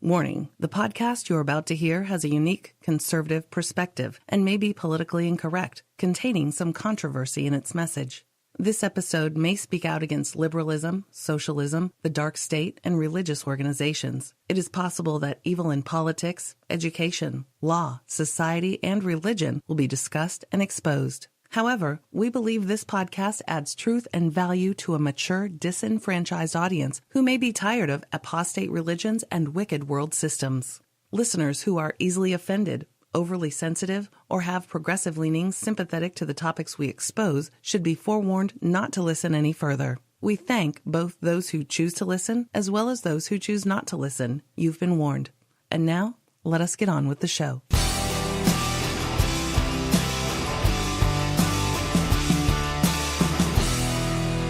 Warning, the podcast you're about to hear has a unique conservative perspective and may be politically incorrect, containing some controversy in its message. This episode may speak out against liberalism, socialism, the dark state, and religious organizations. It is possible that evil in politics, education, law, society, and religion will be discussed and exposed. However, we believe this podcast adds truth and value to a mature, disenfranchised audience who may be tired of apostate religions and wicked world systems. Listeners who are easily offended, overly sensitive, or have progressive leanings sympathetic to the topics we expose should be forewarned not to listen any further. We thank both those who choose to listen as well as those who choose not to listen. You've been warned. And now, let us get on with the show.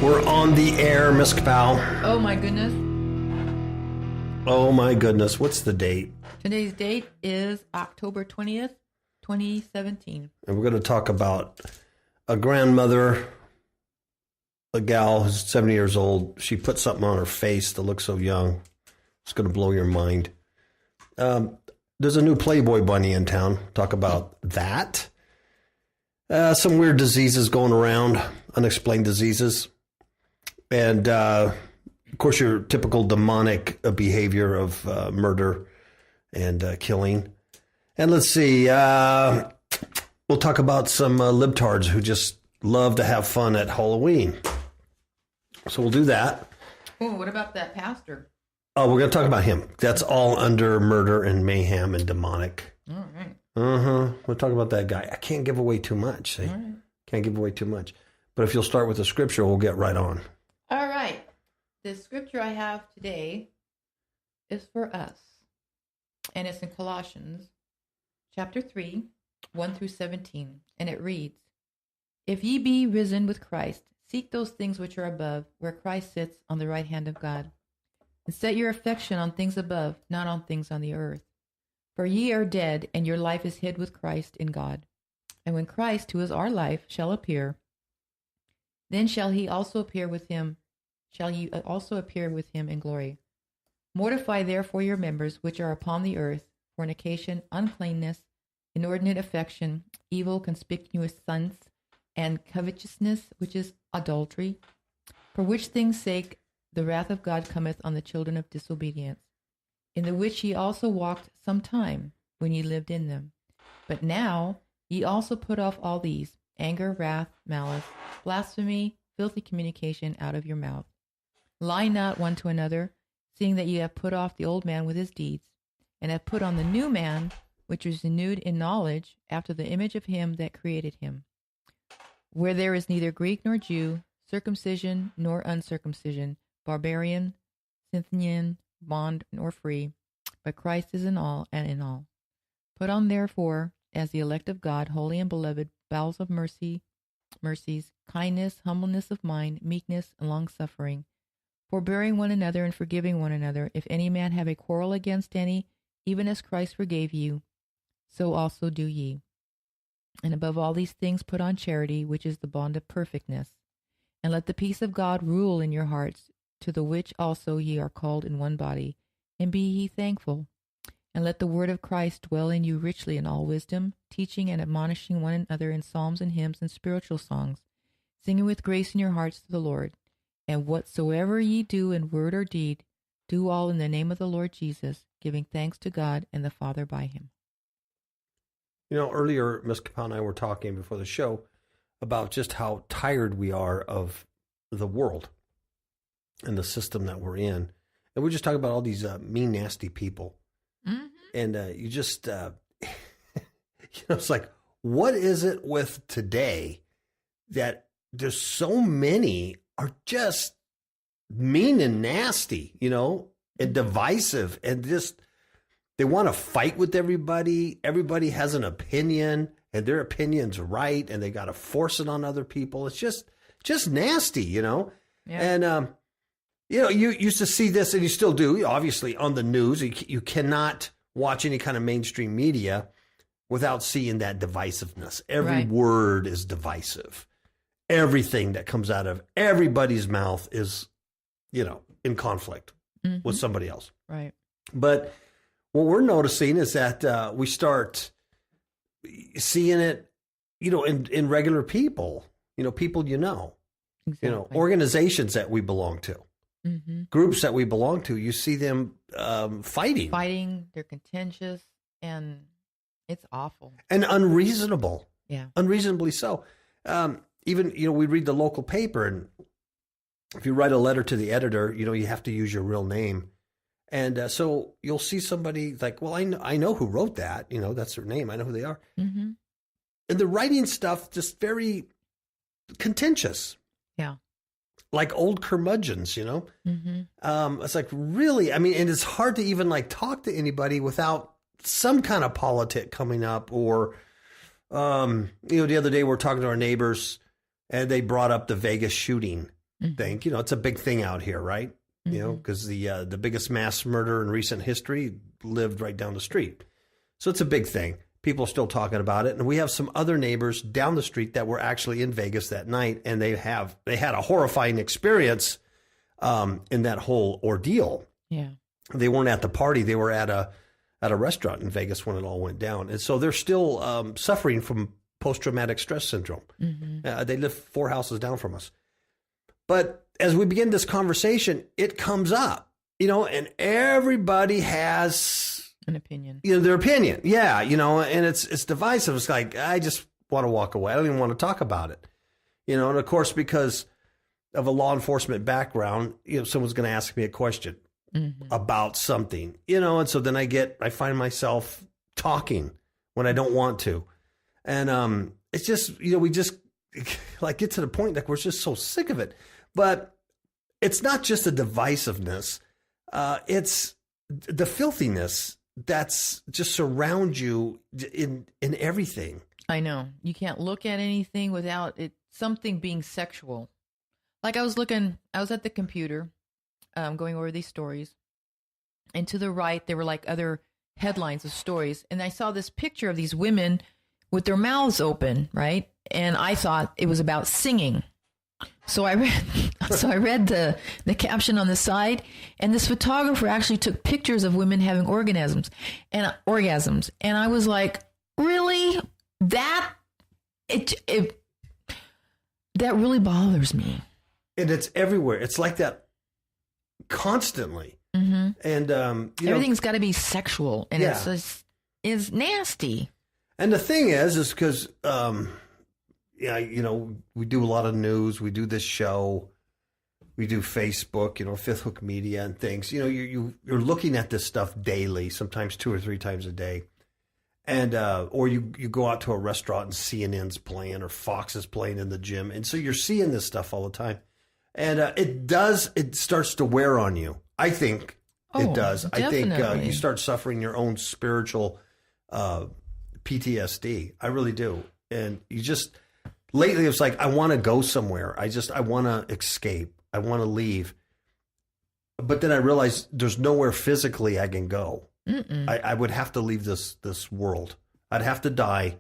We're on the air, Miss Kapow. Oh my goodness. Oh my goodness. What's the date? Today's date is October 20th, 2017. And we're going to talk about a grandmother, a gal who's 70 years old. She put something on her face that looks so young. It's going to blow your mind. There's a new Playboy bunny in town. Talk about that. Some weird diseases going around, unexplained diseases. And, of course, your typical demonic behavior of murder and killing. And let's see, we'll talk about some libtards who just love to have fun at Halloween. So we'll do that. Oh, what about that pastor? Oh, we're going to talk about him. That's all under murder and mayhem and demonic. All right. We'll talk about that guy. I can't give away too much, see? Right. Can't give away too much. But if you'll start with the scripture, we'll get right on. All right. The scripture I have today is for us. And it's in Colossians chapter 3, 1 through 17. And it reads, "If ye be risen with Christ, seek those things which are above, where Christ sits on the right hand of God. And set your affection on things above, not on things on the earth. For ye are dead, and your life is hid with Christ in God. And when Christ, who is our life, shall appear, then shall ye also appear with him in glory. Mortify therefore your members which are upon the earth, fornication, uncleanness, inordinate affection, evil, conspicuous sins, and covetousness, which is adultery. For which things' sake the wrath of God cometh on the children of disobedience, in the which ye also walked some time, when ye lived in them. But now ye also put off all these, anger, wrath, malice, blasphemy, filthy communication out of your mouth. Lie not one to another, seeing that ye have put off the old man with his deeds, and have put on the new man, which is renewed in knowledge, after the image of him that created him. Where there is neither Greek nor Jew, circumcision nor uncircumcision, barbarian, Scythian, bond nor free, but Christ is in all and in all. Put on therefore, as the elect of God, holy and beloved, bowels of mercies, kindness, humbleness of mind, meekness, and long-suffering, forbearing one another and forgiving one another. If any man have a quarrel against any, even as Christ forgave you, so also do ye. And above all these things put on charity, which is the bond of perfectness. And let the peace of God rule in your hearts, to the which also ye are called in one body, and be ye thankful. And let the word of Christ dwell in you richly in all wisdom, teaching and admonishing one another in psalms and hymns and spiritual songs, singing with grace in your hearts to the Lord. And whatsoever ye do in word or deed, do all in the name of the Lord Jesus, giving thanks to God and the Father by him." You know, earlier, Ms. Kapow and I were talking before the show about just how tired we are of the world and the system that we're in. And we're just talking about all these mean, nasty people. Mm-hmm. And you just, it's like, what is it with today that there's so many are just mean and nasty, and divisive, and just, they want to fight with everybody. Everybody has an opinion, and their opinion's right, and they got to force it on other people. It's just nasty, Yeah. And, you used to see this, and you still do, obviously, on the news. You cannot watch any kind of mainstream media without seeing that divisiveness. Every word is divisive. Everything that comes out of everybody's mouth is, in conflict with somebody else. Right. But what we're noticing is that we start seeing it, in regular people, people Exactly. organizations that we belong to, groups that we belong to. You see them fighting. They're contentious, and it's awful. And unreasonable. Yeah. Unreasonably so. Even, we read the local paper, and if you write a letter to the editor, you have to use your real name. And so you'll see somebody like, well, I know who wrote that. That's their name. I know who they are. Mm-hmm. And the writing stuff just very contentious. Yeah. Like old curmudgeons, It's like, really? I mean, and it's hard to even like talk to anybody without some kind of politic coming up. Or, the other day we're talking to our neighbors, and they brought up the Vegas shooting thing. It's a big thing out here, right? Because the biggest mass murder in recent history lived right down the street. So it's a big thing. People are still talking about it. And we have some other neighbors down the street that were actually in Vegas that night, and they had a horrifying experience in that whole ordeal. Yeah. They weren't at the party. They were at a restaurant in Vegas when it all went down. And so they're still suffering from post-traumatic stress syndrome. They live 4 houses down from us. But as we begin this conversation, it comes up, and everybody has an opinion. Their opinion. Yeah, and it's divisive. It's like, I just want to walk away. I don't even want to talk about it. And of course, because of a law enforcement background, someone's going to ask me a question about something, and so then I find myself talking when I don't want to. And it's just, we just like get to the point that we're just so sick of it. But it's not just the divisiveness. It's the filthiness that's just surround you in everything. I know. You can't look at anything without something being sexual. Like I was at the computer, going over these stories, and to the right, there were like other headlines of stories. And I saw this picture of these women with their mouths open, right? And I thought it was about singing. So I read the caption on the side, and this photographer actually took pictures of women having orgasms. And I was like, really? That really bothers me. And it's everywhere. It's like that constantly. And everything's got to be sexual, and it's nasty. And the thing is because we do a lot of news. We do this show. We do Facebook, Fifth Hook Media and things. You're looking at this stuff daily, sometimes 2 or 3 times a day. And or you go out to a restaurant and CNN's playing or Fox is playing in the gym. And so you're seeing this stuff all the time. And it starts to wear on you. I think it does. Definitely. I think you start suffering your own spiritual PTSD. I really do. And you just... Lately, it's like, I want to go somewhere. I want to escape. I want to leave. But then I realized there's nowhere physically I can go. I would have to leave this world. I'd have to die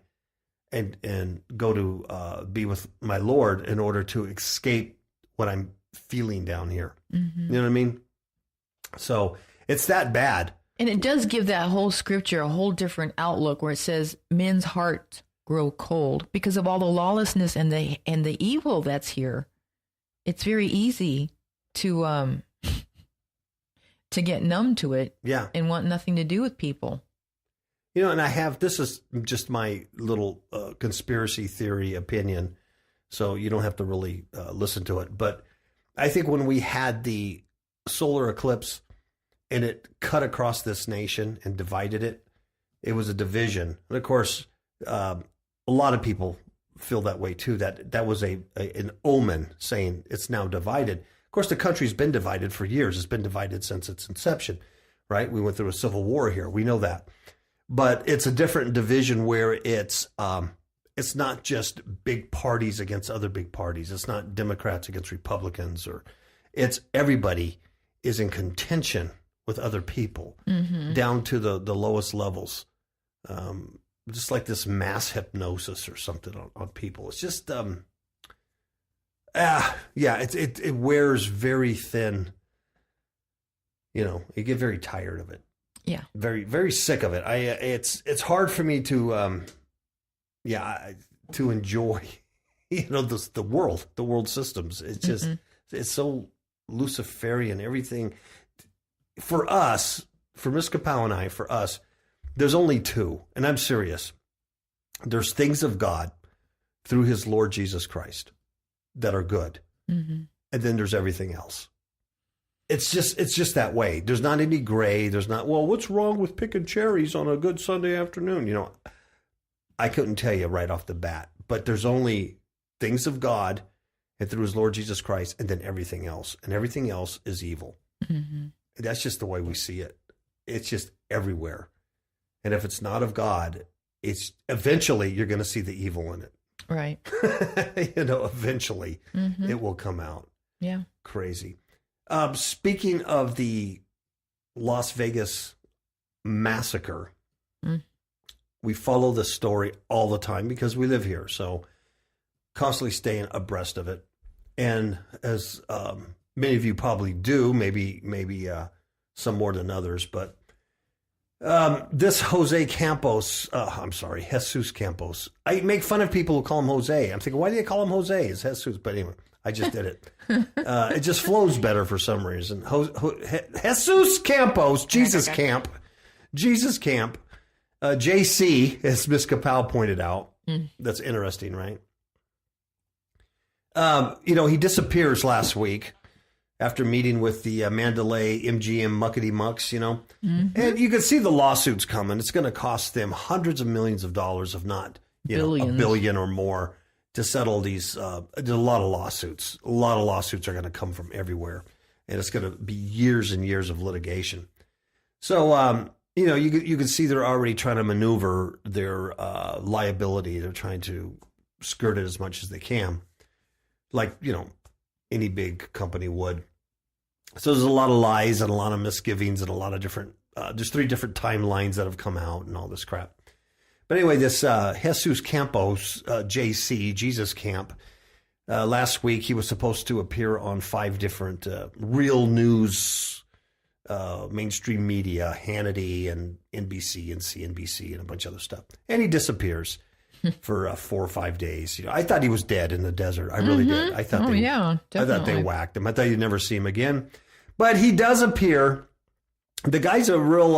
and go to be with my Lord in order to escape what I'm feeling down here. You know what I mean? So it's that bad. And it does give that whole scripture a whole different outlook, where it says men's hearts grow cold because of all the lawlessness and the evil that's here. It's very easy to get numb to it, and want nothing to do with people. And this is just my little conspiracy theory opinion, so you don't have to really listen to it. But I think when we had the solar eclipse and it cut across this nation and divided it, it was a division. And of course, a lot of people feel that way too, that was an omen saying it's now divided. Of course, the country's been divided for years. It's been divided since its inception, right? We went through a civil war here. We know that. But it's a different division where it's not just big parties against other big parties. It's not Democrats against Republicans, it's everybody is in contention with other people, down to the lowest levels. Just like this mass hypnosis or something on people. It's just, it wears very thin. You get very tired of it. Yeah. Very, very sick of it. It's hard for me to to enjoy, the world systems. It's just, it's so Luciferian, everything. For us, for Miss Kapow and I, for us, there's only two, and I'm serious. There's things of God through his Lord Jesus Christ that are good. And then there's everything else. It's just that way. There's not any gray. There's not, well, what's wrong with picking cherries on a good Sunday afternoon? I couldn't tell you right off the bat, but there's only things of God and through his Lord Jesus Christ, and then everything else. And everything else is evil. That's just the way we see it. It's just everywhere. And if it's not of God, it's eventually you're going to see the evil in it. Right. Eventually it will come out. Yeah. Crazy. Speaking of the Las Vegas massacre, we follow this story all the time because we live here. So constantly staying abreast of it. And as many of you probably do, maybe some more than others, but this Jesus Campos. I make fun of people who call him Jose. I'm thinking, why do they call him Jose? It's Jesus. But anyway, I just did it. It just flows better for some reason. Jesus Campos, Jesus Camp, JC, as Miss Kapow pointed out. That's interesting, right? He disappears last week after meeting with the Mandalay MGM muckety mucks, and you can see the lawsuits coming. It's going to cost them hundreds of millions of dollars, if not, $1 billion or more, to settle these. There's a lot of lawsuits. A lot of lawsuits are going to come from everywhere, and it's going to be years and years of litigation. So, you can see they're already trying to maneuver their liability. They're trying to skirt it as much as they can, like, any big company would. So there's a lot of lies and a lot of misgivings and a lot of different, there's 3 different timelines that have come out and all this crap. But anyway, this Jesus Campos, JC, Jesus Camp, last week he was supposed to appear on 5 different real news, mainstream media, Hannity and NBC and CNBC and a bunch of other stuff. And he disappears for 4 or 5 days. I thought he was dead in the desert. I really did. I thought they whacked him. I thought you'd never see him again. But he does appear. The guy's a real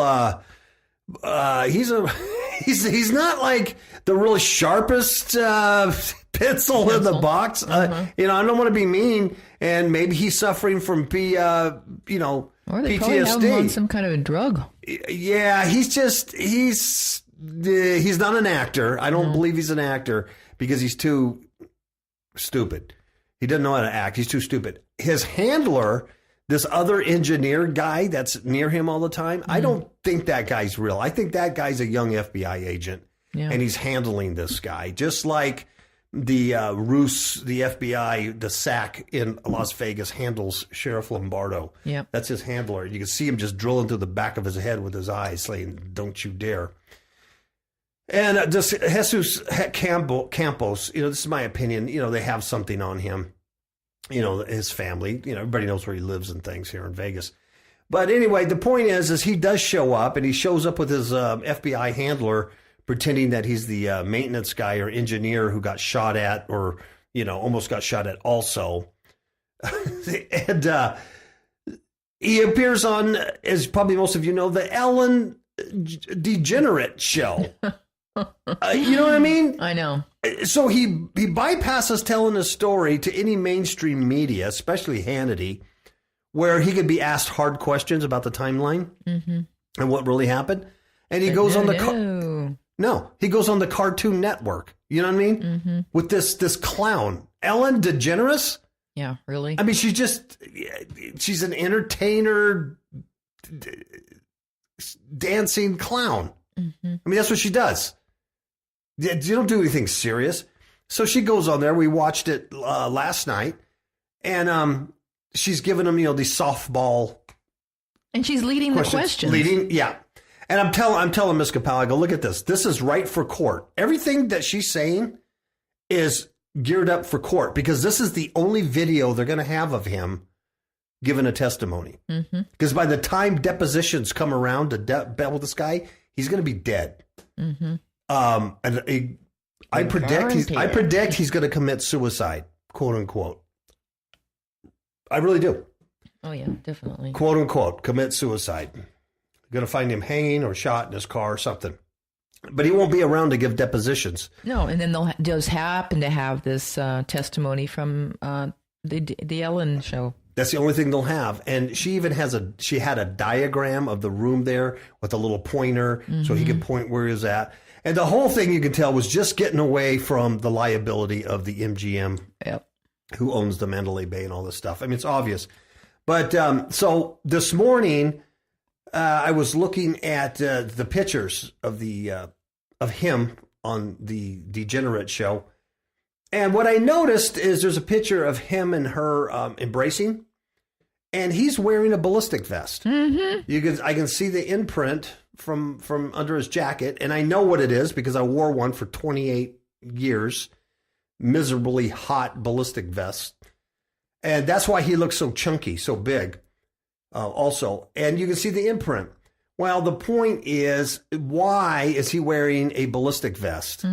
he's not like the real sharpest pencil in the box. I don't want to be mean, and maybe he's suffering from or they PTSD. probably have him on some kind of a drug. Yeah, he's not an actor. I don't believe he's an actor because he's too stupid. He doesn't know how to act. He's too stupid. His handler, this other engineer guy that's near him all the time, I don't think that guy's real. I think that guy's a young FBI agent, and he's handling this guy just like the the FBI, the SAC in Las Vegas handles Sheriff Lombardo. Yeah, that's his handler. You can see him just drilling through the back of his head with his eyes, saying, "Don't you dare." And this Jesus Campos, this is my opinion, they have something on him, his family, everybody knows where he lives and things here in Vegas. But anyway, the point is he does show up, and he shows up with his FBI handler pretending that he's the maintenance guy or engineer who got shot at or, almost got shot at also. And he appears on, as probably most of you know, the Ellen DeGenerate show. You know what I mean? I know. So he bypasses telling his story to any mainstream media, especially Hannity, where he could be asked hard questions about the timeline and what really happened. And he goes on the he goes on the Cartoon Network. You know what I mean? With this clown, Ellen DeGeneres. Yeah, really. I mean, she's an entertainer, dancing clown. I mean, that's what she does. You don't do anything serious. So she goes on there. We watched it last night, and she's giving them, these softball. And she's leading the questions. Yeah. And I'm telling Miss Kapow, I go, look at this. This is right for court. Everything that she's saying is geared up for court because this is the only video they're going to have of him giving a testimony. Because by the time depositions come around to battle this guy, he's going to be dead. And I predict he's going to commit suicide, quote unquote. I really do. Oh, yeah, definitely. Quote unquote, commit suicide. Going to find him hanging or shot in his car or something. But he won't be around to give depositions. No, and then they'll just happen to have this testimony from the Ellen show. That's the only thing they'll have. And she even she had a diagram of the room there with a little pointer so he could point where he was at. And the whole thing, you can tell, was just getting away from the liability of the MGM, who owns the Mandalay Bay and all this stuff. I mean, it's obvious. But so this morning, I was looking at the pictures of him on the Degenerate show. And what I noticed is there's a picture of him and her embracing, and he's wearing a ballistic vest. I can see the imprint from under his jacket, and I know what it is because I wore one for 28 years, miserably hot ballistic vest. And that's why he looks so chunky, so big also. And you can see the imprint. Well, the point is, why is he wearing a ballistic vest?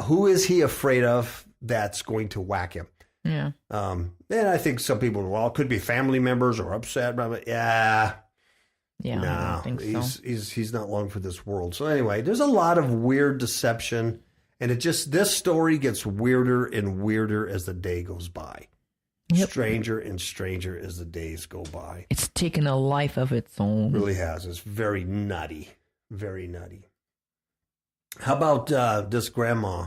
Who is he afraid of that's going to whack him? Yeah. And I think some people, well, it could be family members or upset. But yeah. Yeah, no, I don't think so. He's not long for this world. So anyway, there's a lot of weird deception. And this story gets weirder and weirder as the day goes by. Stranger and stranger as the days go by. It's taken a life of its own. It really has. It's very nutty. Very nutty. How about this grandma?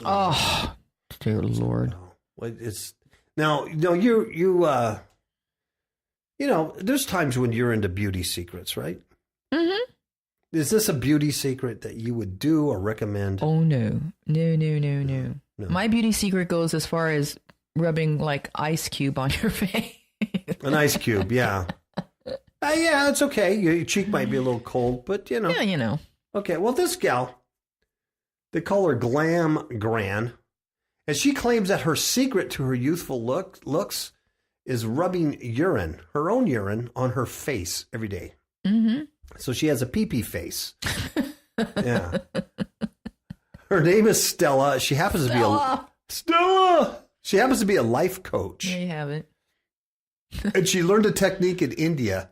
Oh, dear Lord. It's now, there's times when you're into beauty secrets, right? Is this a beauty secret that you would do or recommend? Oh, no. No. My beauty secret goes as far as rubbing like ice cube on your face. An ice cube, yeah. Yeah, it's okay. Your cheek might be a little cold, but you know. Yeah, Okay, well, this gal, they call her Glam Gran, and she claims that her secret to her youthful looks is rubbing her own urine, on her face every day. So she has a pee-pee face. Yeah. Her name is Stella. She happens to be Stella! She happens to be a life coach. There you have it. And she learned a technique in India.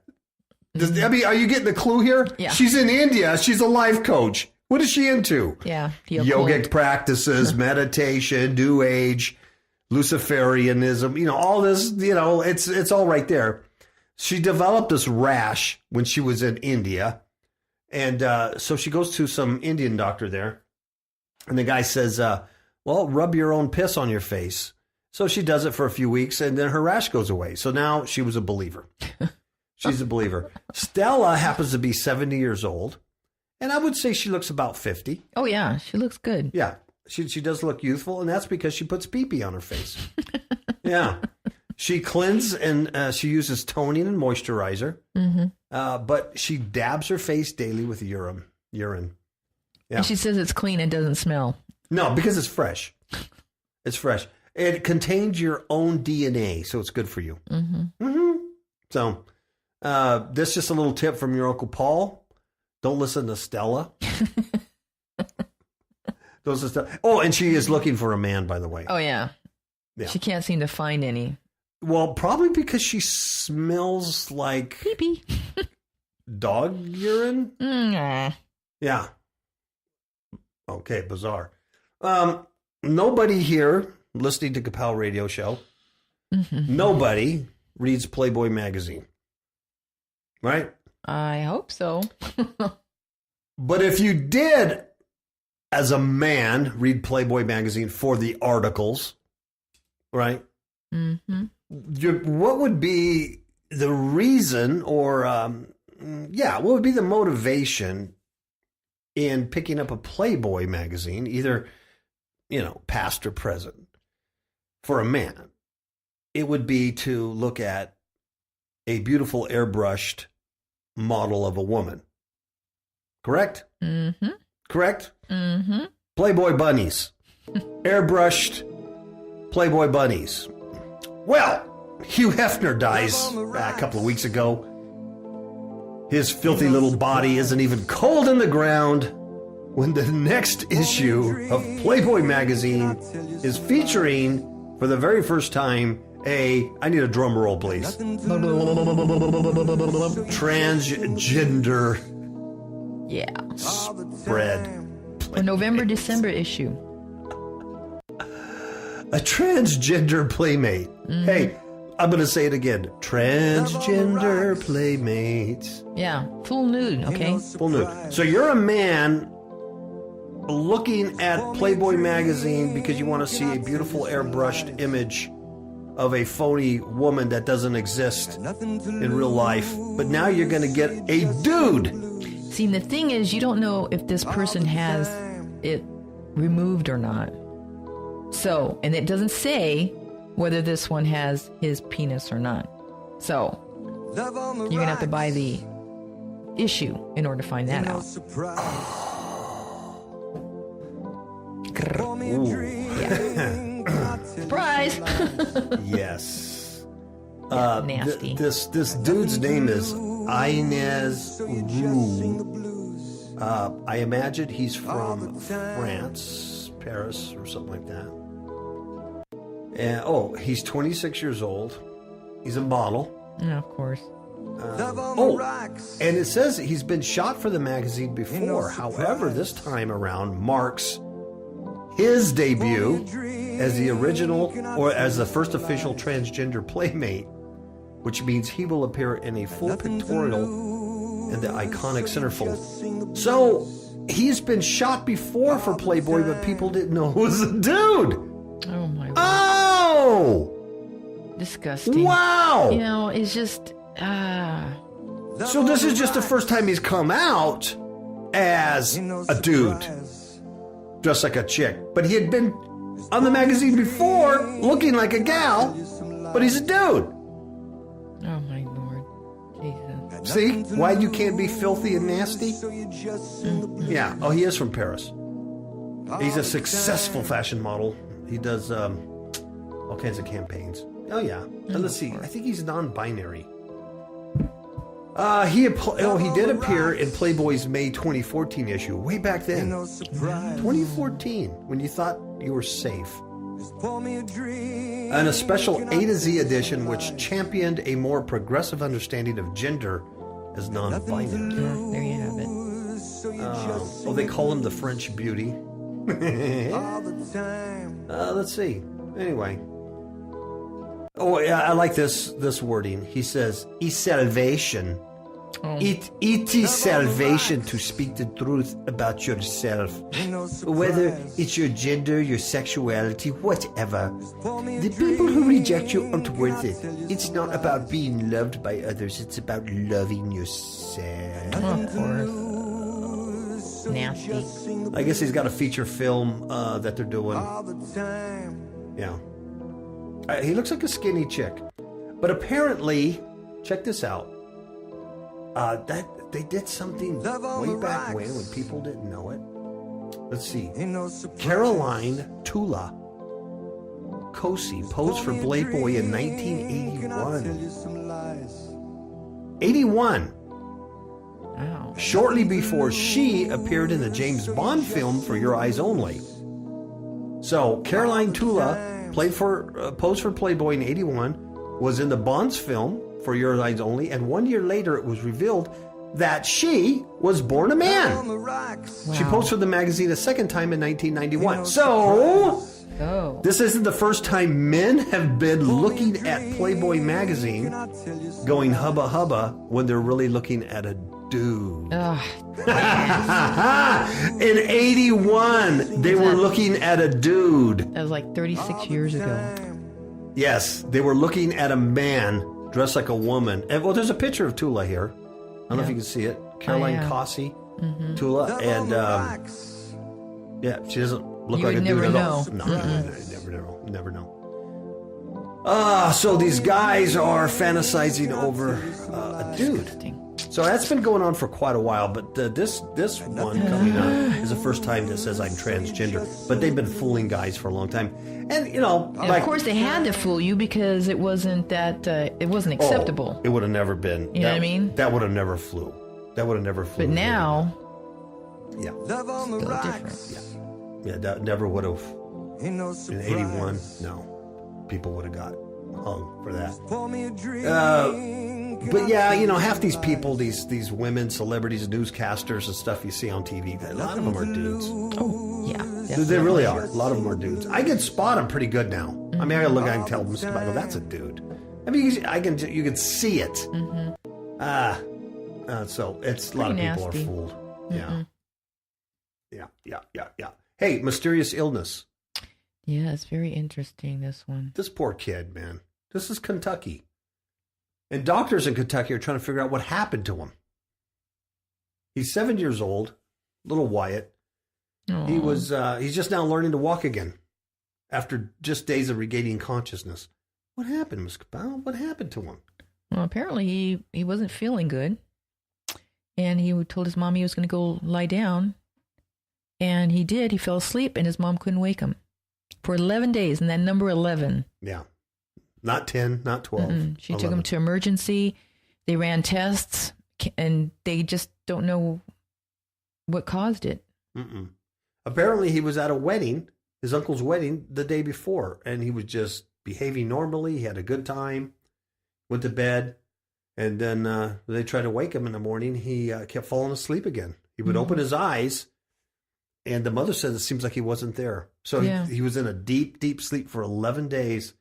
Are you getting the clue here? Yeah. She's in India. She's a life coach. What is she into? Yeah. Yogic practices, meditation, New Age, Luciferianism, all this, it's all right there. She developed this rash when she was in India. And so she goes to some Indian doctor there. And the guy says, well, rub your own piss on your face. So she does it for a few weeks, and then her rash goes away. So now she was a believer. She's a believer. Stella happens to be 70 years old, and I would say she looks about 50. Oh, yeah. She looks good. Yeah. She does look youthful, and that's because she puts pee-pee on her face. Yeah. She cleanses, and she uses toning and moisturizer, but she dabs her face daily with urine. Yeah. And she says it's clean and doesn't smell. No, because it's fresh. It's fresh. It contains your own DNA, so it's good for you. So this is just a little tip from your Uncle Paul. Don't listen to Stella. Oh, and she is looking for a man, by the way. Oh, yeah. She can't seem to find any. Well, probably because she smells like pee-pee. Dog urine. Yeah. Okay, bizarre. Nobody here listening to Kapow Radio Show, nobody reads Playboy magazine, right? I hope so. But if you did, as a man, read Playboy magazine for the articles, right? What would be the reason, or what would be the motivation in picking up a Playboy magazine, either past or present, for a man? It would be to look at a beautiful airbrushed model of a woman. Correct? Correct? Playboy bunnies. Airbrushed Playboy bunnies. Well, Hugh Hefner dies a couple of weeks ago. His filthy little body isn't even cold in the ground when the next issue of Playboy magazine is featuring, for the very first time, I need a drum roll, please. Transgender spread. A November-December issue. A transgender playmate. Mm-hmm. Hey, I'm going to say it again. Transgender playmates. Yeah, full nude, okay? Full nude. So you're a man looking at Playboy magazine because you want to see a beautiful airbrushed image of a phony woman that doesn't exist in real life. But now you're going to get a dude. See, the thing is, you don't know if this person has it removed or not. So, and it doesn't say whether this one has his penis or not. So, you're going to have to buy the issue in order to find that out. Yeah. Surprise! Yes. Nasty. This dude's name is Inez Roux. I imagine he's from France, Paris, or something like that. And, he's 26 years old. He's a model. Yeah, of course. And it says he's been shot for the magazine before. However, this time around marks his debut as the original, or as the first official transgender playmate, which means he will appear in a full pictorial in the iconic centerfold. So, he's been shot before for Playboy, but people didn't know it was a dude. Oh, my God. Oh! Disgusting. Wow! You know, it's just, So this is just the first time he's come out as a dude, dressed like a chick. But he had been on the magazine before, looking like a gal, but he's a dude. Oh, my Lord. Jesus. See why you can't be filthy and nasty? Yeah. Oh, he is from Paris. He's a successful fashion model. He does all kinds of campaigns. Oh, yeah. And let's see. I think he's non-binary. He did appear in Playboy's May 2014 issue, way back then. 2014, when you thought you were safe. And a special A to Z edition which championed a more progressive understanding of gender as non-binary. Yeah, there you have it. They call him the French beauty. Let's see. Anyway. Oh, yeah, I like this wording. He says, "It's salvation. It is salvation to speak the truth about yourself. Whether it's your gender, your sexuality, whatever. The people who reject you aren't worth it. It's not about being loved by others. It's about loving yourself." Of course. Nasty. I guess he's got a feature film that they're doing. Yeah. He looks like a skinny chick. But apparently, check this out. That they did something way back when people didn't know it. Let's see. Caroline Tula Cosi posed for Playboy in 1981. 81. Wow. Shortly before she appeared in the James Bond film For Your Eyes Only. So, Caroline Tula posed for Playboy in 81, was in the Bonds film For Your Eyes Only, and 1 year later it was revealed that she was born a man. Wow. She posed for the magazine a second time in 1991. So, this isn't the first time men have been looking at Playboy magazine going hubba hubba when they're really looking at a dude. In 81, they were looking at a dude. That was like 36 years ago. Yes, they were looking at a man dressed like a woman. And, well, there's a picture of Tula here. I don't know if you can see it. Caroline Cosi, Tula, and she doesn't look like a dude at all. No, never know. So these guys are fantasizing over a dude. So that's been going on for quite a while, but this one coming up is the first time that says I'm transgender. But they've been fooling guys for a long time, and And of course, they had to fool you because it wasn't acceptable. It would have never been. You know what I mean? That would have never flew. That would have never flew. But now, yeah, still different. yeah, that never would have. In '81, no, people would have got hung for that. But yeah, half these people, these women, celebrities, newscasters and stuff you see on TV, a lot of them are dudes. Oh, yeah. They really are. A lot of them are dudes. I can spot them pretty good now. Mm-hmm. I mean, I can tell them, I go, that's a dude. I mean, you can see it. Mm-hmm. So it's a lot of people nasty. are fooled. Mm-mm. Yeah. Hey, mysterious illness. Yeah, it's very interesting, this one. This poor kid, man. This is Kentucky. And doctors in Kentucky are trying to figure out what happened to him. He's 7 years old, little Wyatt. Aww. He's just now learning to walk again after just days of regaining consciousness. What happened, Ms. Capel? What happened to him? Well, apparently he wasn't feeling good. And he told his mom he was going to go lie down. And he did. He fell asleep and his mom couldn't wake him. For 11 days, and that number 11. Yeah. Not 10, not 12. Mm-mm. She 11. took him to emergency. They ran tests, and they just don't know what caused it. Mm-mm. Apparently, he was at a wedding, his uncle's wedding, the day before, and he was just behaving normally. He had a good time, went to bed, and then they tried to wake him in the morning. He kept falling asleep again. He would open his eyes, and the mother said it seems like he wasn't there. So he was in a deep, deep sleep for 11 days.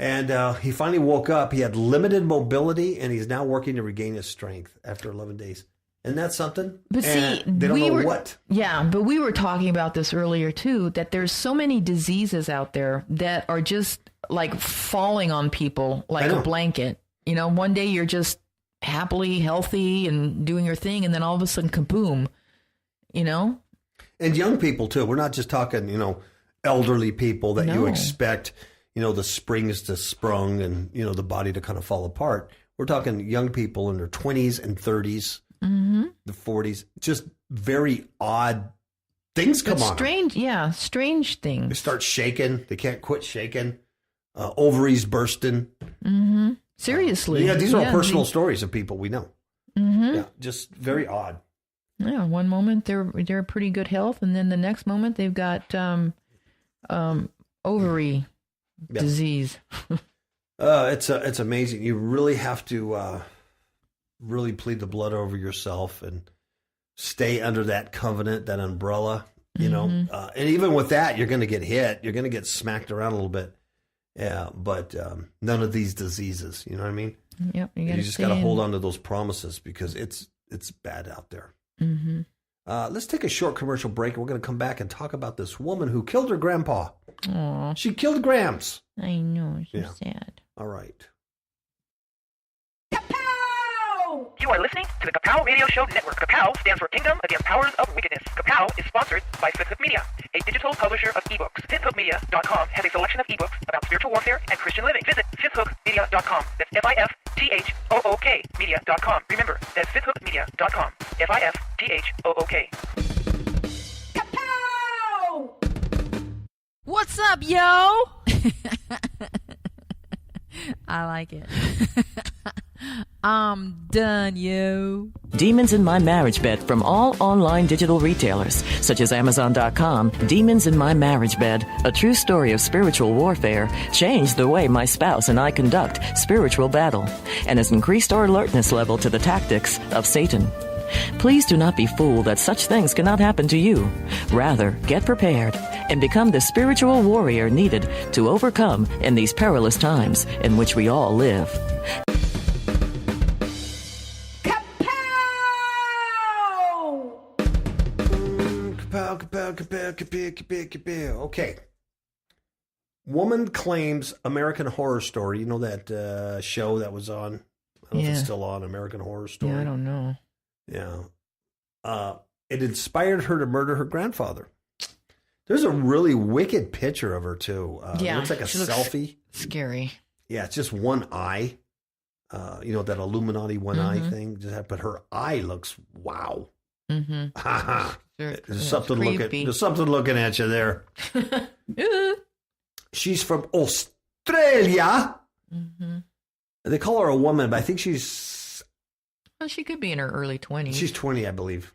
And he finally woke up. He had limited mobility, and he's now working to regain his strength after 11 days. Isn't that something? But see, they don't know what. Yeah, but we were talking about this earlier, too, that there's so many diseases out there that are just like falling on people like a blanket. One day you're just happily healthy and doing your thing, and then all of a sudden, kaboom, And young people, too. We're not just talking, elderly people that you expect, the springs to sprung and, the body to kind of fall apart. We're talking young people in their 20s and 30s, the 40s. Just very odd things come on. Strange things. They start shaking. They can't quit shaking. Ovaries bursting. Mm-hmm. Seriously. These are personal stories of people we know. Mm-hmm. Yeah, just very odd. Yeah, one moment they're pretty good health, and then the next moment they've got ovary disease. It's amazing. You really have to really plead the blood over yourself and stay under that covenant, that umbrella. And even with that, you're going to get hit. You're going to get smacked around a little bit. Yeah, but none of these diseases. You know what I mean? Yep. You just got to hold on to those promises because it's bad out there. Mm-hmm. Let's take a short commercial break. We're going to come back and talk about this woman who killed her grandpa. Aw. She killed Gramps. I know. It's so sad. All right. You are listening to the Kapow Radio Show Network. Kapow stands for Kingdom Against Powers of Wickedness. Kapow is sponsored by Fifth Hook Media, a digital publisher of ebooks. FifthHookMedia.com has a selection of ebooks about spiritual warfare and Christian living. Visit FifthHookMedia.com. That's FIFTHOOK Media.com. Remember, that's FifthHookMedia.com. FIFTHOOK. Kapow! What's up, yo? I like it. I'm done, yo. Demons in My Marriage Bed from all online digital retailers, such as Amazon.com. Demons in My Marriage Bed, a true story of spiritual warfare, changed the way my spouse and I conduct spiritual battle and has increased our alertness level to the tactics of Satan. Please do not be fooled that such things cannot happen to you. Rather, get prepared and become the spiritual warrior needed to overcome in these perilous times in which we all live. Okay. Woman claims American Horror Story. You know that show that was on? I don't know if it's still on, American Horror Story. Yeah, I don't know. Yeah. It inspired her to murder her grandfather. There's a really wicked picture of her, too. It looks like a selfie. Scary. Yeah, it's just one eye. that Illuminati one eye thing. But her eye looks wow. Mm-hmm. There's something looking at you there. She's from Australia. Mm-hmm. They call her a woman, but I think she's... Well, she could be in her early 20s. She's 20, I believe.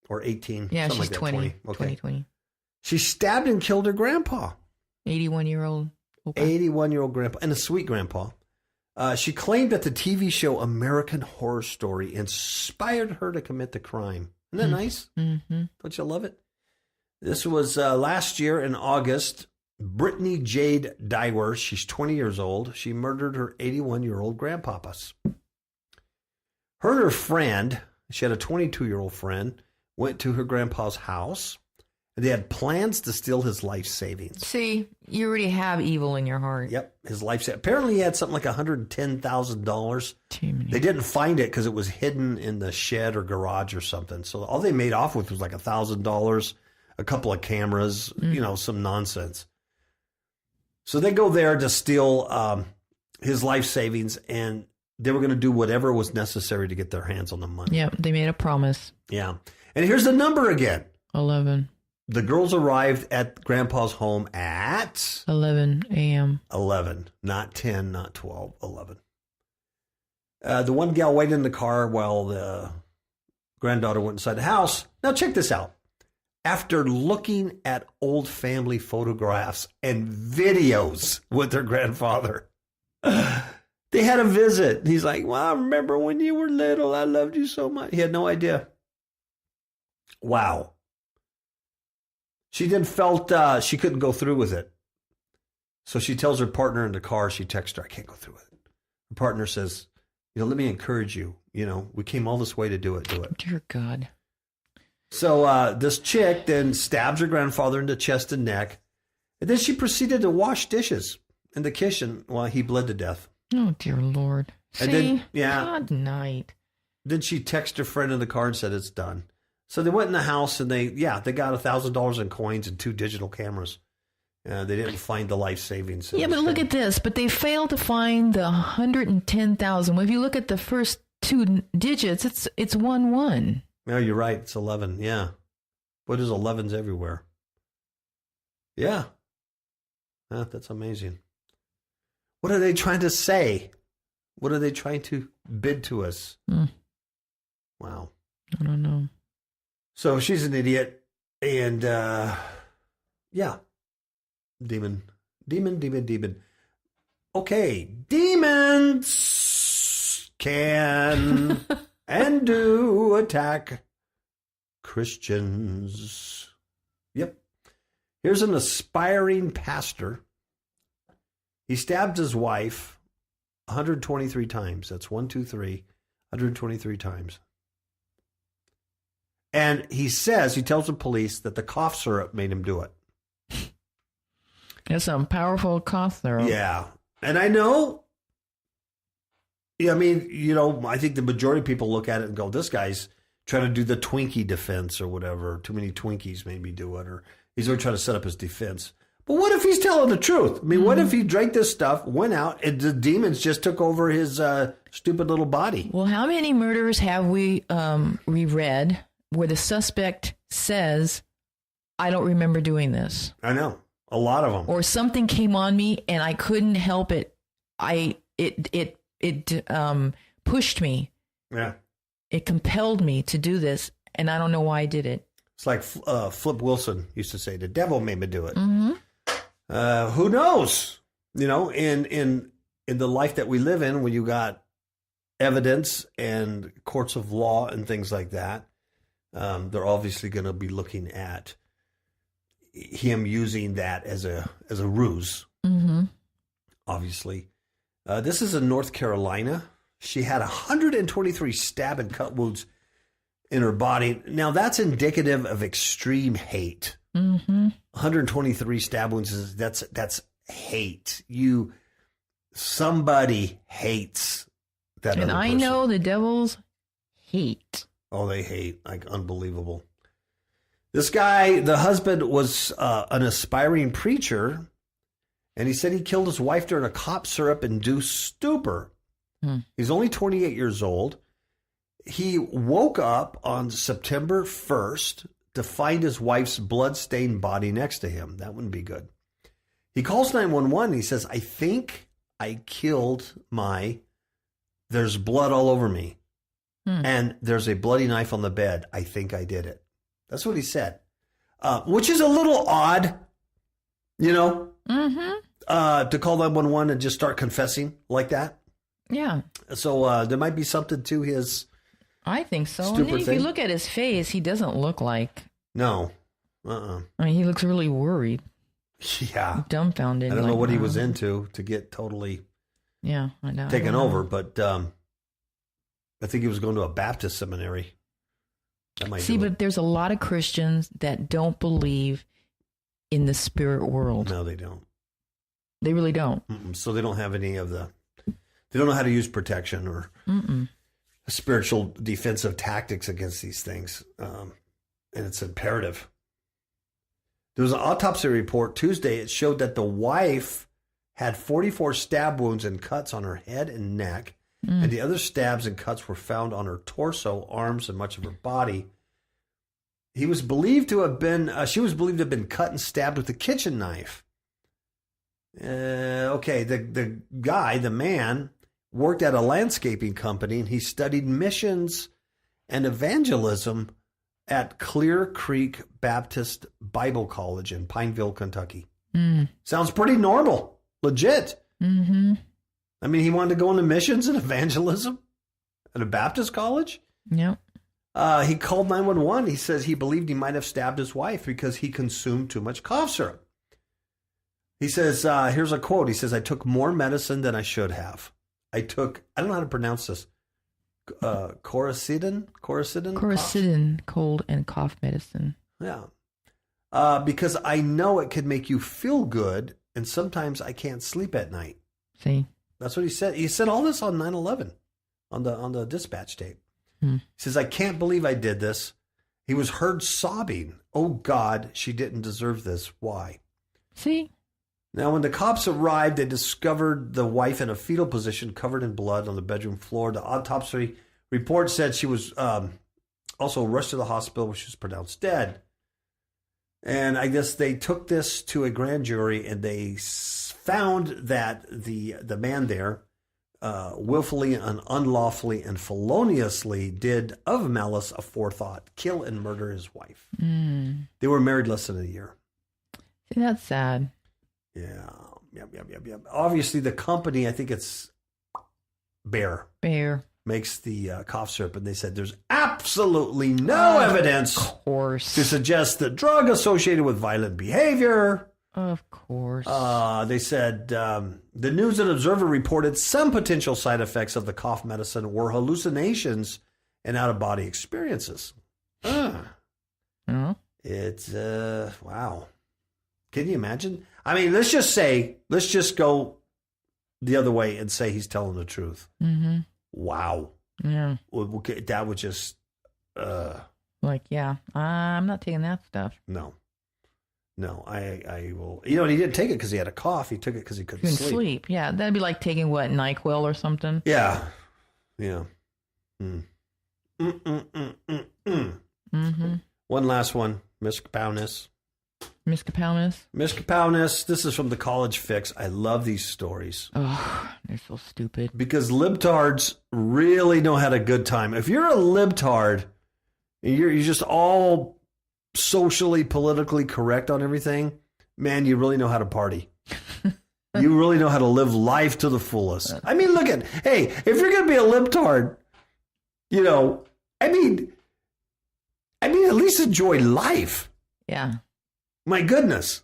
Or 18. Yeah, she's like 20. Okay. 20. She stabbed and killed her grandpa. 81-year-old. 81-year-old grandpa. And a sweet grandpa. She claimed that the TV show American Horror Story inspired her to commit the crime. Isn't that nice? Mm-hmm. Don't you love it? This was last year in August. Brittany Jade Dyer, she's 20 years old. She murdered her 81-year-old grandpapas. Her and her friend, she had a 22-year-old friend, went to her grandpa's house. And they had plans to steal his life savings. See, you already have evil in your heart. Yep, his life savings. Apparently he had something like $110,000. They didn't find it because it was hidden in the shed or garage or something. So all they made off with was like $1,000, a couple of cameras, some nonsense. So they go there to steal his life savings, and they were going to do whatever was necessary to get their hands on the money. Yep, they made a promise. Yeah. And here's the number again. 11. The girls arrived at Grandpa's home at 11 a.m. 11, not 10, not 12, 11. The one gal waited in the car while the granddaughter went inside the house. Now check this out. After looking at old family photographs and videos with their grandfather, they had a visit. He's like, well, I remember when you were little. I loved you so much. He had no idea. Wow. She then felt she couldn't go through with it. So she tells her partner in the car, she texts her, I can't go through with it. Her partner says, let me encourage you. We came all this way to do it. Dear God. So this chick then stabs her grandfather in the chest and neck. And then she proceeded to wash dishes in the kitchen while he bled to death. Oh, dear Lord. And See? then, God night. Then she texted her friend in the car and said it's done. So they went in the house and they got $1,000 in coins and 2 digital cameras. They didn't find the life savings. Yeah, but look at this. But they failed to find the 110,000. Well, if you look at the first 2 digits, it's 11. No, you're right. It's 11. Yeah. But there's 11s everywhere. Yeah. That's amazing. What are they trying to say? What are they trying to bid to us? Wow. I don't know. So she's an idiot. And, Demon. Okay. Demons can and do attack Christians. Yep. Here's an aspiring pastor. He stabbed his wife 123 times. That's 1, 2, 3, 123 times. And he tells the police that the cough syrup made him do it. That's some powerful cough syrup. Yeah. And I know, I think the majority of people look at it and go, this guy's trying to do the Twinkie defense or whatever. Too many Twinkies made me do it. Or he's always trying to set up his defense. But what if he's telling the truth? What if he drank this stuff, went out, and the demons just took over his stupid little body? Well, how many murders have we reread where the suspect says, I don't remember doing this? I know. A lot of them. Or something came on me and I couldn't help it. It pushed me. Yeah. It compelled me to do this, and I don't know why I did it. It's like Flip Wilson used to say, the devil made me do it. Mm-hmm. Who knows? In the life that we live in, when you got evidence and courts of law and things like that, they're obviously going to be looking at him using that as a ruse. Mm-hmm. Obviously, this is in North Carolina. She had 123 stab and cut wounds in her body. Now that's indicative of extreme hate. Mm-hmm. 123 stab wounds that's hate. Somebody hates that. And other I person. know the devils hate. Oh, they hate like unbelievable. This guy, the husband, was an aspiring preacher, and he said he killed his wife during a cough syrup-induced stupor. He's only 28 years old. He woke up on September 1st to find his wife's blood-stained body next to him. That wouldn't be good. He calls 911. He says, I think I killed there's blood all over me. And there's a bloody knife on the bed. I think I did it. That's what he said. Which is a little odd, to call 911 and just start confessing like that. Yeah. So there might be something to his I think so. stupid And if thing. you look at his face, he doesn't look like... No. I mean, he looks really worried. Yeah. Dumbfounded. I don't know like, what he wow. was into to get totally Yeah, I know. taken I don't over, know. but I think he was going to a Baptist seminary. That might See, do it. but there's a lot of Christians that don't believe in the spirit world. No, they don't. They really don't. So they don't have any of they don't know how to use protection or spiritual defensive tactics against these things. And it's imperative. There was an autopsy report Tuesday. It showed that the wife had 44 stab wounds and cuts on her head and neck. And the other stabs and cuts were found on her torso, arms, and much of her body. He was believed to have been, she was believed to have been cut and stabbed with a kitchen knife. The guy, the man, worked at a landscaping company, and he studied missions and evangelism at Clear Creek Baptist Bible College in Pineville, Kentucky. Sounds pretty normal, legit. Mm-hmm. I mean, he wanted to go into missions and evangelism at a Baptist college. Yep. He called 911. He says he believed he might have stabbed his wife because he consumed too much cough syrup. He says, here's a quote. He says, I took more medicine than I should have. I don't know how to pronounce this. Coricidin? Coricidin, cold and cough medicine. Yeah. Because I know it could make you feel good, and sometimes I can't sleep at night. See? That's what he said. He said all this on 9/11, on the dispatch tape. He says, I can't believe I did this. He was heard sobbing. Oh, God, she didn't deserve this. Why? See? Now, when the cops arrived, they discovered the wife in a fetal position, covered in blood on the bedroom floor. The autopsy report said she was also rushed to the hospital, where she was pronounced dead. And I guess they took this to a grand jury, and they found that the man there willfully and unlawfully and feloniously did of malice aforethought kill and murder his wife. They were married less than a year. See, that's sad. Yeah. Yep. Obviously, the company, I think it's Bayer, makes the cough syrup, and they said there's absolutely no evidence Of course. to suggest the drug associated with violent behavior. Of course. They said the News and Observer reported some potential side effects of the cough medicine were hallucinations and out-of-body experiences. It's, wow. Can you imagine? I mean, let's just go the other way and say he's telling the truth. Mm-hmm. Wow. Yeah. That would just, Like, yeah, I'm not taking that stuff. no, I will. You know, and he didn't take it because he had a cough. He took it because he couldn't Couldn't sleep. sleep. Yeah, that'd be like taking what, NyQuil or something. Yeah. Mm-hmm. One last one, Miss Capownis. Miss Capalnis. Miss Capownis, this is from the College Fix. I love these stories Oh, they're so stupid. because libtards really know how to good time. If you're a libtard, and you're just all socially, politically correct on everything, man, you really know how to party. You really know how to live life to the fullest. I mean, hey, if you're going to be a libtard, you know, I mean, at least enjoy life. Yeah. My goodness.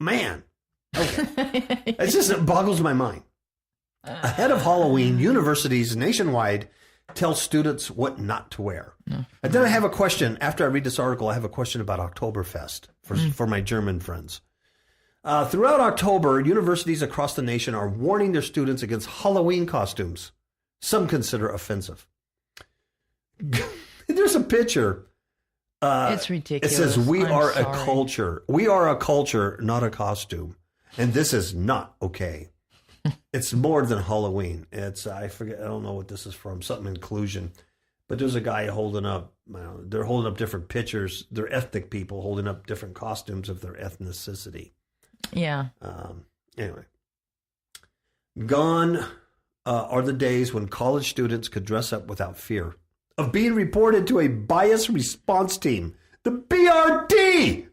Man. Okay. It boggles my mind. Ahead of Halloween, universities nationwide tell students what not to wear. And then I have a question. After I read this article, I have a question about Oktoberfest for my German friends. Throughout October, universities across the nation are warning their students against Halloween costumes. Some consider offensive. There's a picture. It's ridiculous. It says, we I'm are sorry. a culture. We are a culture, not a costume. And this is not okay. It's more than Halloween. It's, I forget, I don't know what this is from, something inclusion. But there's a guy holding up, they're holding up different pictures. They're ethnic people holding up different costumes of their ethnicity. Yeah. Anyway. Gone are the days when college students could dress up without fear of being reported to a bias response team. The BRD!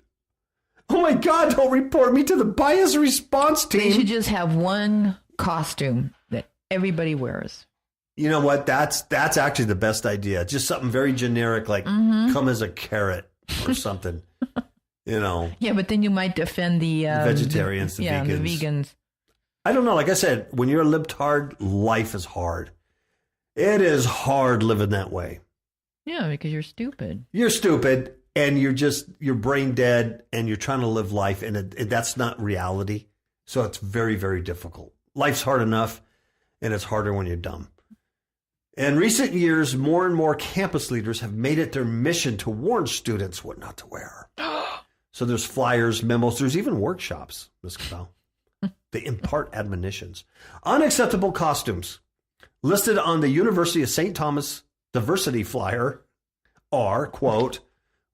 Oh my God, don't report me to the bias response team. They should just have one costume that everybody wears. You know what? That's actually the best idea. Just something very generic, like come as a carrot or something. You know. Yeah, but then you might offend the vegetarians, the vegans. The vegans. I don't know. Like I said, when you're a libtard, life is hard. It is hard living that way. Yeah, because you're stupid. You're stupid. And you're brain dead, and you're trying to live life, and that's not reality. So it's very, very difficult. Life's hard enough, and it's harder when you're dumb. In recent years, more and more campus leaders have made it their mission to warn students what not to wear. So there's flyers, memos, there's even workshops, Ms. Cabell. They impart admonitions. Unacceptable costumes listed on the University of St. Thomas diversity flyer are, quote,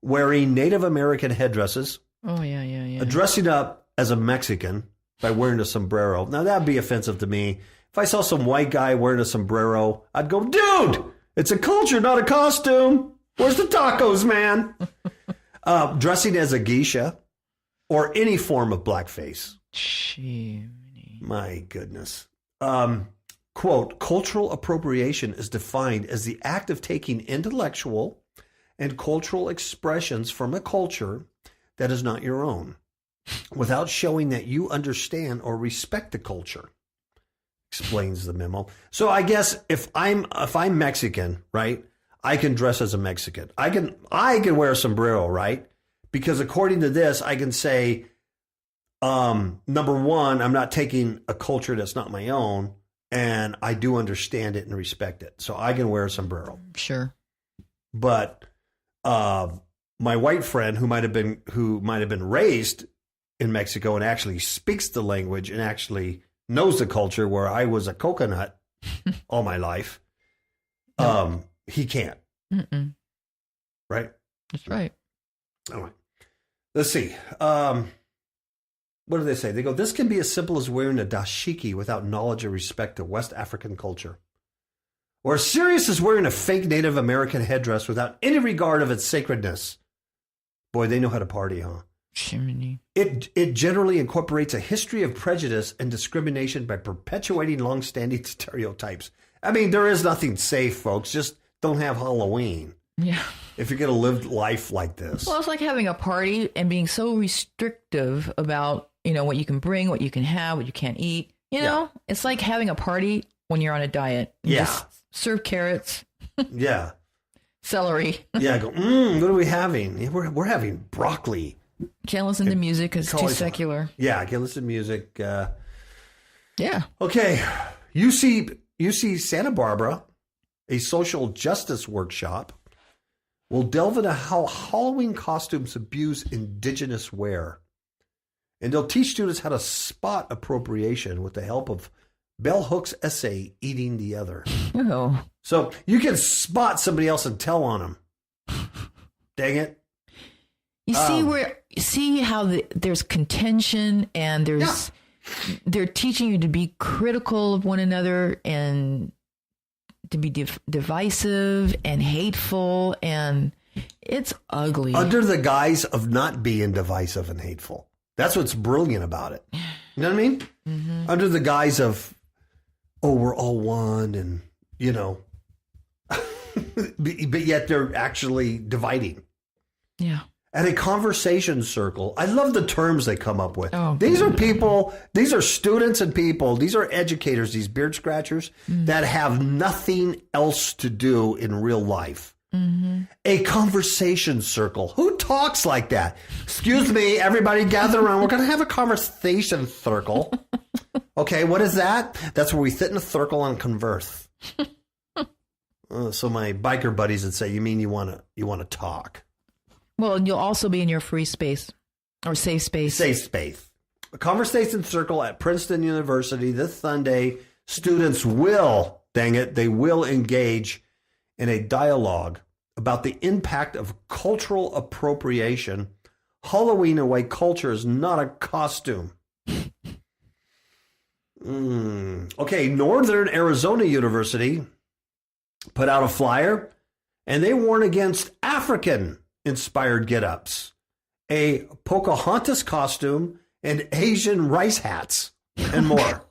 wearing Native American headdresses. Oh, yeah. Dressing up as a Mexican by wearing a sombrero. Now, that'd be offensive to me. If I saw some white guy wearing a sombrero, I'd go, dude, it's a culture, not a costume. Where's the tacos, man? Dressing as a geisha or any form of blackface. My goodness. Quote, cultural appropriation is defined as the act of taking intellectual and cultural expressions from a culture that is not your own, without showing that you understand or respect the culture, explains the memo. So I guess if I'm Mexican, right, I can dress as a Mexican. I can wear a sombrero, right? Because according to this, I can say, number one, I'm not taking a culture that's not my own, and I do understand it and respect it. So I can wear a sombrero. Sure. But my white friend who might have been raised in Mexico and actually speaks the language and actually knows the culture, where I was a coconut all my life, he can't. Mm-mm. Right? That's right. All right. Let's see. What do they say? They go, this can be as simple as wearing a dashiki without knowledge or respect to West African culture. Or as serious as wearing a fake Native American headdress without any regard of its sacredness. Boy, they know how to party, huh? Shimmy. It generally incorporates a history of prejudice and discrimination by perpetuating long-standing stereotypes. I mean, there is nothing safe, folks. Just don't have Halloween. Yeah. If you're going to live life like this. Well, it's like having a party and being so restrictive about, what you can bring, what you can have, what you can't eat. It's like having a party when you're on a diet. You just serve carrots. Yeah. Celery. Yeah. Go, what are we having? We're having broccoli. Can't listen to music because it's too secular. Yeah, I can't listen to music. Yeah. Okay. UC Santa Barbara, a social justice workshop, will delve into how Halloween costumes abuse indigenous wear. And they'll teach students how to spot appropriation with the help of Bell Hook's essay, Eating the Other. Oh. So you can spot somebody else and tell on them. Dang it. You see how there's contention and they're teaching you to be critical of one another and to be divisive and hateful, and it's ugly. Under the guise of not being divisive and hateful. That's what's brilliant about it. You know what I mean? Mm-hmm. Under the guise of, we're all one, and, but yet they're actually dividing. Yeah. At a conversation circle, I love the terms they come up with. Oh, these are people, these are students and people, these are educators, these beard scratchers that have nothing else to do in real life. Mm-hmm. A conversation circle. Who talks like that? Excuse me, everybody gather around. We're going to have a conversation circle. Okay, what is that? That's where we sit in a circle and converse. So my biker buddies would say, you mean you want to talk? Well, you'll also be in your free space or safe space. Safe space. A conversation circle at Princeton University this Sunday. Students will, dang it, they will engage in a dialogue about the impact of cultural appropriation, Halloween, and why culture is not a costume. Okay, Northern Arizona University put out a flyer, and they warn against African-inspired get-ups, a Pocahontas costume, and Asian rice hats, and more.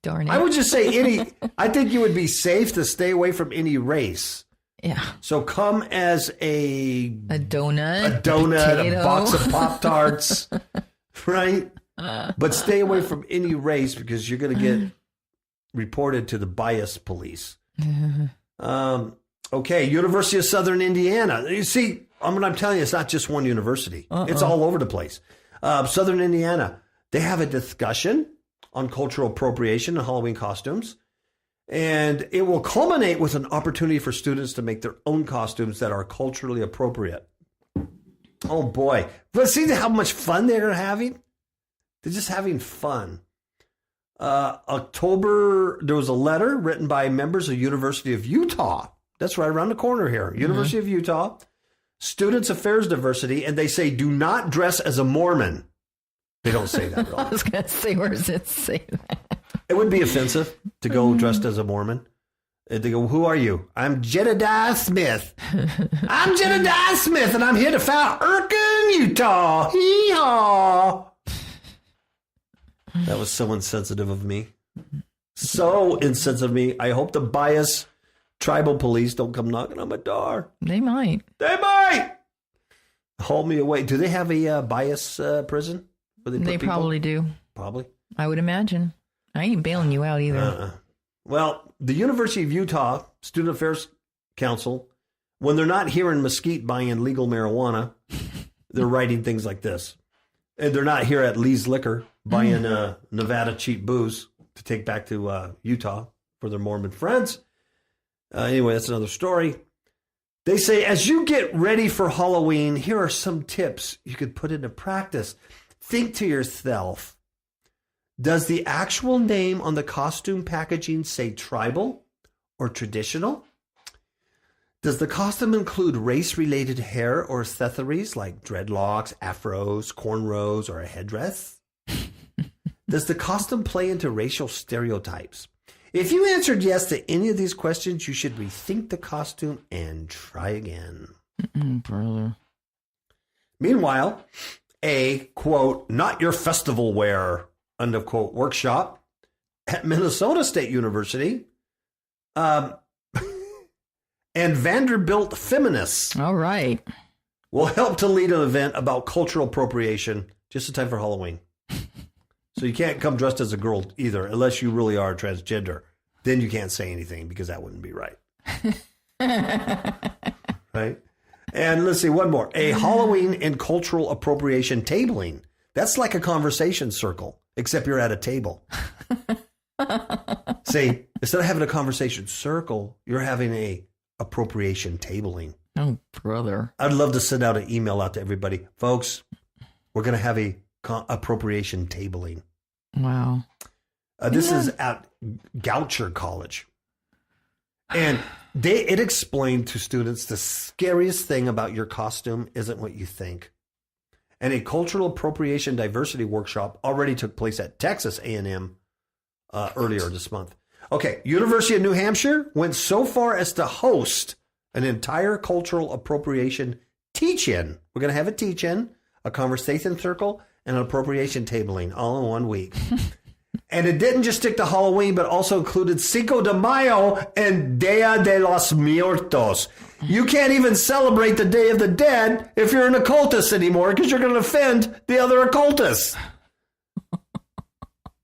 Darn it. I would just say I think you would be safe to stay away from any race. Yeah. So come as a donut, a box of Pop-Tarts, right? But stay away from any race because you're going to get reported to the bias police. Okay, University of Southern Indiana. You see, I'm telling you, it's not just one university. It's all over the place. Southern Indiana, they have a discussion on cultural appropriation and Halloween costumes. And it will culminate with an opportunity for students to make their own costumes that are culturally appropriate. Oh, boy. But see how much fun they're having? They're just having fun. October, there was a letter written by members of University of Utah. That's right around the corner here. University of Utah. Students Affairs Diversity. And they say, do not dress as a Mormon. They don't say that at all. I was going to say, where does it say that? It would be offensive to go dressed as a Mormon. And they go, who are you? I'm Jedediah Smith. I'm Jedediah Smith, and I'm here to found Erkin, Utah. Hee-haw. That was so insensitive of me. So insensitive of me. I hope the bias tribal police don't come knocking on my door. They might. They might. Haul me away. Do they have a bias prison? Where They probably do. Probably. I would imagine. I ain't bailing you out either. Well, the University of Utah Student Affairs Council, when they're not here in Mesquite buying legal marijuana, they're writing things like this. And they're not here at Lee's Liquor buying Nevada cheap booze to take back to Utah for their Mormon friends. Anyway, that's another story. They say, as you get ready for Halloween, here are some tips you could put into practice. Think to yourself, does the actual name on the costume packaging say tribal or traditional? Does the costume include race-related hair or accessories like dreadlocks, afros, cornrows, or a headdress? Does the costume play into racial stereotypes? If you answered yes to any of these questions, you should rethink the costume and try again. Brother. Meanwhile, a, quote, not your festival wear, end of quote, workshop at Minnesota State University and Vanderbilt feminists All right. will help to lead an event about cultural appropriation just in time for Halloween. So you can't come dressed as a girl either, unless you really are transgender. Then you can't say anything because that wouldn't be right. Right? And let's see, one more. A Halloween and cultural appropriation tabling. That's like a conversation circle, except you're at a table. See, instead of having a conversation circle, you're having a appropriation tabling. Oh, brother. I'd love to send out an email out to everybody. Folks, we're going to have a appropriation tabling. Wow. This is at Goucher College. And it explained to students the scariest thing about your costume isn't what you think. And a cultural appropriation diversity workshop already took place at Texas A&M earlier this month. Okay, University of New Hampshire went so far as to host an entire cultural appropriation teach-in. We're going to have a teach-in, a conversation circle, and an appropriation tabling all in 1 week. And it didn't just stick to Halloween, but also included Cinco de Mayo and Dia de los Muertos. You can't even celebrate the Day of the Dead if you're an occultist anymore because you're going to offend the other occultists.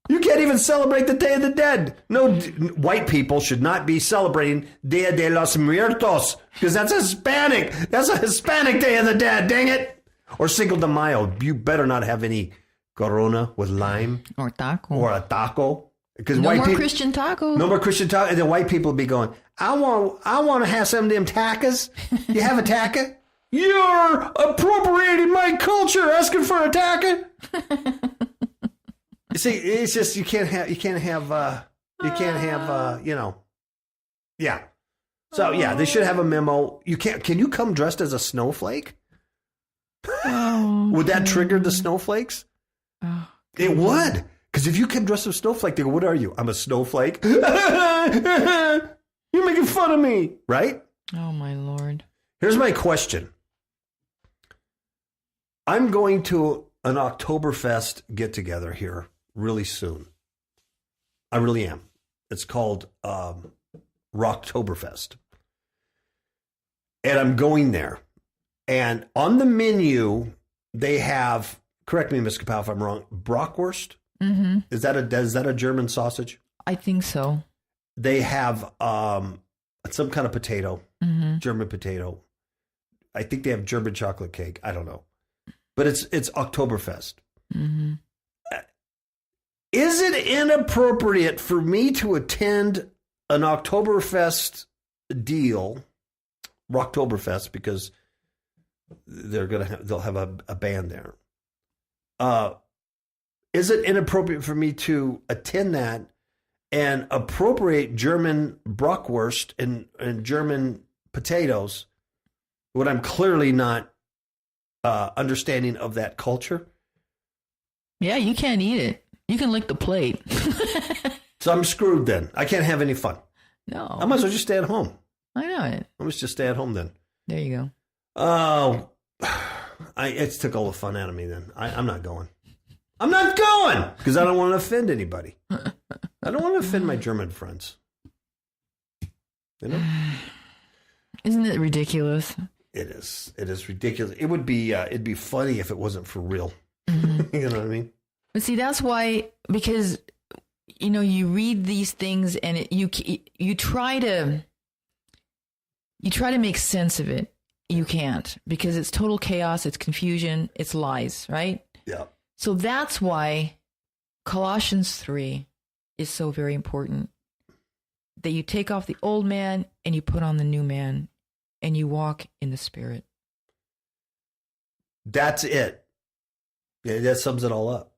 You can't even celebrate the Day of the Dead. No, white people should not be celebrating Dia de los Muertos because that's Hispanic. That's a Hispanic Day of the Dead, dang it. Or Cinco de Mayo. You better not have any Corona with lime. Or taco. Or a taco. Because No more Christian tacos. No more Christian tacos. And then white people will be going, I want to have some of them tacos. You have a taco? You're appropriating my culture, asking for a taco. See, it's just you can't have, yeah. So yeah, they should have a memo. Can you come dressed as a snowflake? Would that trigger the snowflakes? It would, because if you came dressed as a snowflake, they go, "What are you?" I'm a snowflake. You're making fun of me, right? Oh my Lord. Here's my question. I'm going to an Oktoberfest get together here really soon. I really am. It's called Rocktoberfest. And I'm going there. And on the menu, they have, correct me, Ms. Kapow, if I'm wrong, Bratwurst? Mm-hmm. Is that a German sausage? I think so. They have some kind of potato, German potato. I think they have German chocolate cake. I don't know. But it's Oktoberfest. Mm-hmm. Is it inappropriate for me to attend an Oktoberfest deal, Rocktoberfest, because they'll have a band there? Is it inappropriate for me to attend that and appropriate German Bratwurst and German potatoes when I'm clearly not understanding of that culture? Yeah, you can't eat it. You can lick the plate. So I'm screwed then. I can't have any fun. No. I might as well just stay at home. I know it. I must just stay at home then. There you go. Oh, it took all the fun out of me then. I'm not going. I'm not going because I don't want to offend anybody. I don't want to offend my German friends. You know? Isn't it ridiculous? It is. It is ridiculous. It would be. It'd be funny if it wasn't for real. Mm-hmm. You know what I mean? But see, that's why, because you read these things and you try to make sense of it. You can't, because it's total chaos. It's confusion. It's lies, right? Yeah. So that's why Colossians 3 is so very important. That you take off the old man and you put on the new man, and you walk in the Spirit. That's it. Yeah, that sums it all up.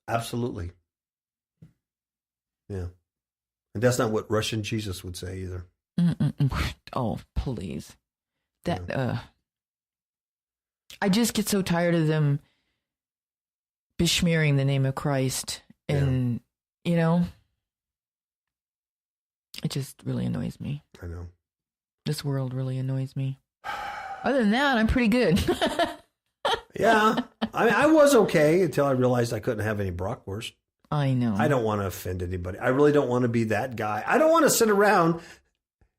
Absolutely. Yeah. And that's not what Russian Jesus would say either. Oh, please. I just get so tired of them besmearing the name of Christ. And, it just really annoys me. I know. This world really annoys me. Other than that, I'm pretty good. Yeah. I mean, I was okay until I realized I couldn't have any Bratwurst. I know. I don't want to offend anybody. I really don't want to be that guy. I don't want to sit around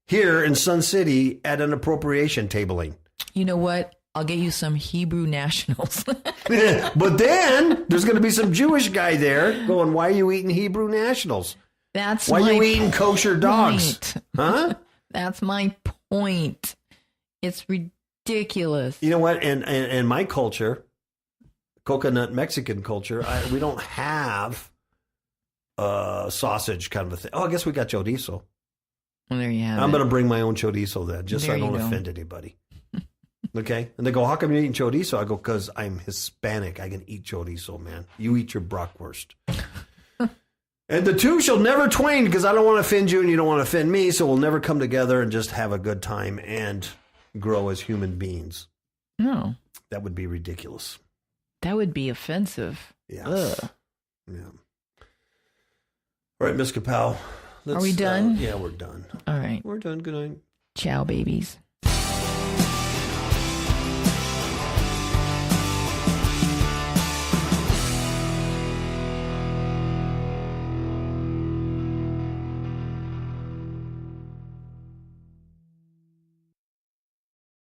here in Sun City at an appropriation tabling. You know what? I'll get you some Hebrew nationals. But then there's going to be some Jewish guy there going, "Why are you eating Hebrew nationals? Why are you eating kosher dogs?" Huh? That's my point. It's ridiculous. You know what? And my culture, coconut Mexican culture, we don't have sausage kind of a thing. Oh, I guess we got chorizo. Well, there you have I'm going to bring my own chorizo then, just so I don't offend anybody. Okay? And they go, "How come you're eating chorizo?" I go, "Because I'm Hispanic. I can eat chorizo, man. You eat your bratwurst." And the two shall never twain, because I don't want to offend you and you don't want to offend me, so we'll never come together and just have a good time and grow as human beings. No. That would be ridiculous. That would be offensive. Yes. Ugh. Yeah. All right, Ms. Kapow. Are we done? Yeah, we're done. All right. We're done. Good night. Ciao, babies.